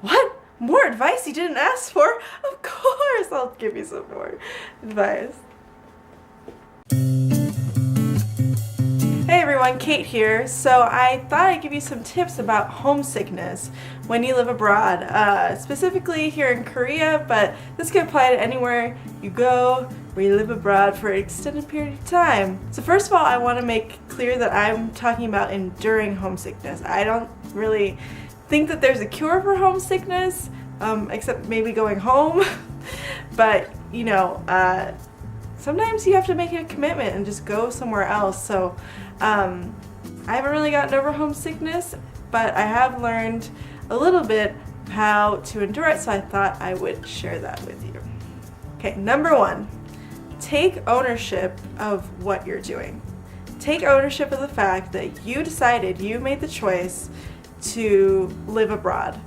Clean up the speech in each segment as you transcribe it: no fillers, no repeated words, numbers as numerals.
What? More advice you didn't ask for? Of course, I'll give you some more advice. Hey everyone, Kate here. So I thought I'd give you some tips about homesickness when you live abroad, specifically here in Korea, but this can apply to anywhere you go where you live abroad for an extended period of time. So first of all, I want to make clear that I'm talking about enduring homesickness. I don't really think that there's a cure for homesickness, except maybe going home. But, you know, sometimes you have to make a commitment and just go somewhere else. So I haven't really gotten over homesickness, but I have learned a little bit how to endure it, so I thought I would share that with you. Okay, number one, take ownership of what you're doing. Take ownership of the fact that you decided, you made the choice to live abroad.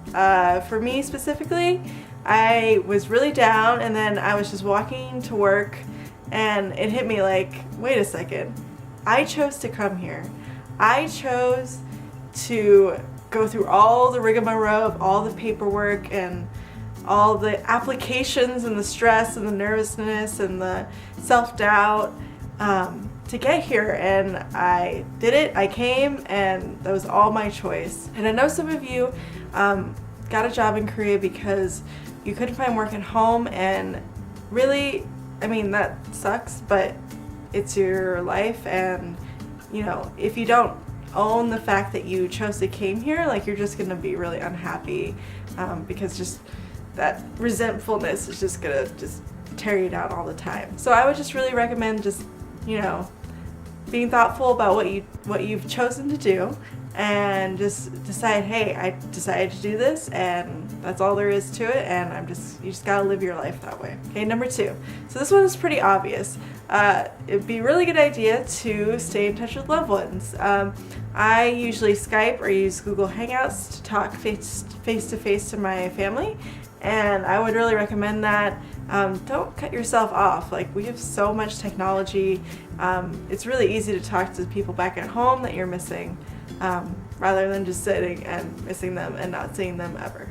For me specifically, I was really down, and then I was just walking to work and it hit me like, wait a second, I chose to come here. I chose to go through all the rigmarole of all the paperwork and all the applications and the stress and the nervousness and the self-doubt to get here, and I did it. I came, and that was all my choice. And I know some of you got a job in Korea because you couldn't find work at home, and really, I mean, that sucks, but it's your life, and you know, if you don't own the fact that you chose to came here, like, you're just gonna be really unhappy because just that resentfulness is just gonna just tear you down all the time. So I would just really recommend just, you know, being thoughtful about what you've chosen to do, and just decide, hey, I decided to do this, and that's all there is to it, and you just gotta live your life that way. Okay, number two. So this one is pretty obvious. It'd be a really good idea to stay in touch with loved ones. I usually Skype or use Google Hangouts to talk face to face to my family, and I would really recommend that. Don't cut yourself off. Like, we have so much technology. It's really easy to talk to people back at home that you're missing, rather than just sitting and missing them and not seeing them ever.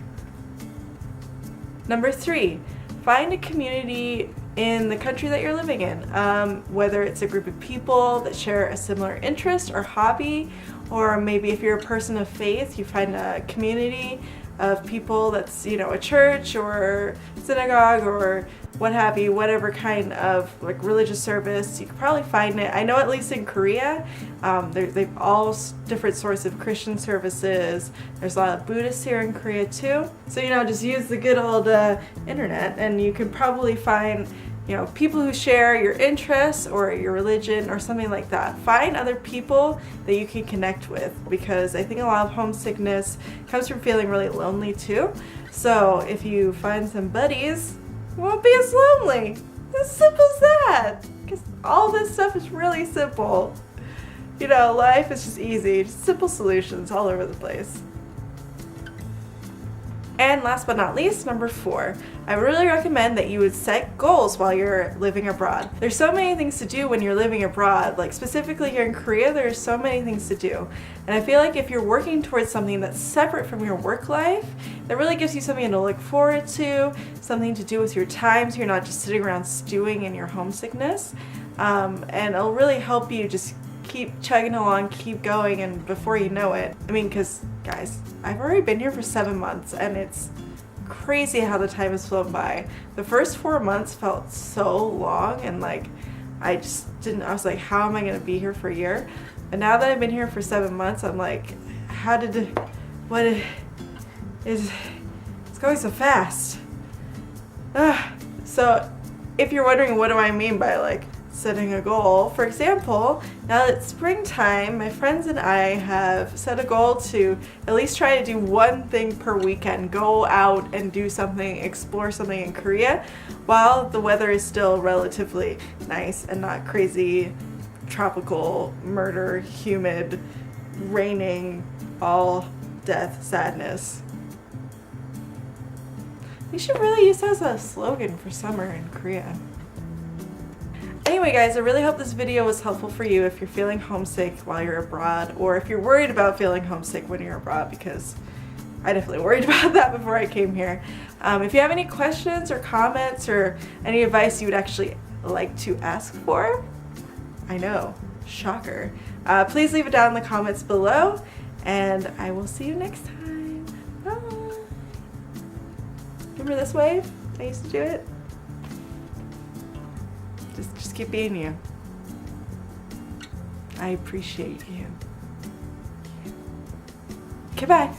Number three, find a community in the country that you're living in, whether it's a group of people that share a similar interest or hobby, or maybe if you're a person of faith, you find a community of people that's, you know, a church or synagogue or what have you, whatever kind of like religious service. You can probably find it. I know at least in Korea, they've all different sorts of Christian services. There's a lot of Buddhists here in Korea too. So, you know, just use the good old internet, and you can probably find, you know, people who share your interests or your religion or something like that. Find other people that you can connect with, because I think a lot of homesickness comes from feeling really lonely too. So if you find some buddies, you won't be as lonely. As simple as that. Because all this stuff is really simple. You know, life is just easy. Just simple solutions all over the place. And last but not least, number four, I really recommend that you would set goals while you're living abroad. There's so many things to do when you're living abroad, like specifically here in Korea, there's so many things to do. And I feel like if you're working towards something that's separate from your work life, that really gives you something to look forward to, something to do with your time, so you're not just sitting around stewing in your homesickness. And it'll really help you just keep chugging along, keep going, and before you know it, I mean, because guys, I've already been here for 7 months, and it's crazy how the time has flown by. The first 4 months felt so long, and like I was like, how am I going to be here for a year? And now that I've been here for 7 months, I'm like, it's going so fast. So if you're wondering, what do I mean by like setting a goal? For example, now that it's springtime, my friends and I have set a goal to at least try to do one thing per weekend. Go out and do something, explore something in Korea while the weather is still relatively nice and not crazy, tropical, murder, humid, raining, all death, sadness. We should really use that as a slogan for summer in Korea. Anyway guys, I really hope this video was helpful for you if you're feeling homesick while you're abroad, or if you're worried about feeling homesick when you're abroad, because I definitely worried about that before I came here. If you have any questions or comments or any advice you would actually like to ask for, I know, shocker, please leave it down in the comments below, and I will see you next time. Bye. Remember this wave? I used to do it. Just keep being you. I appreciate you. Okay, bye.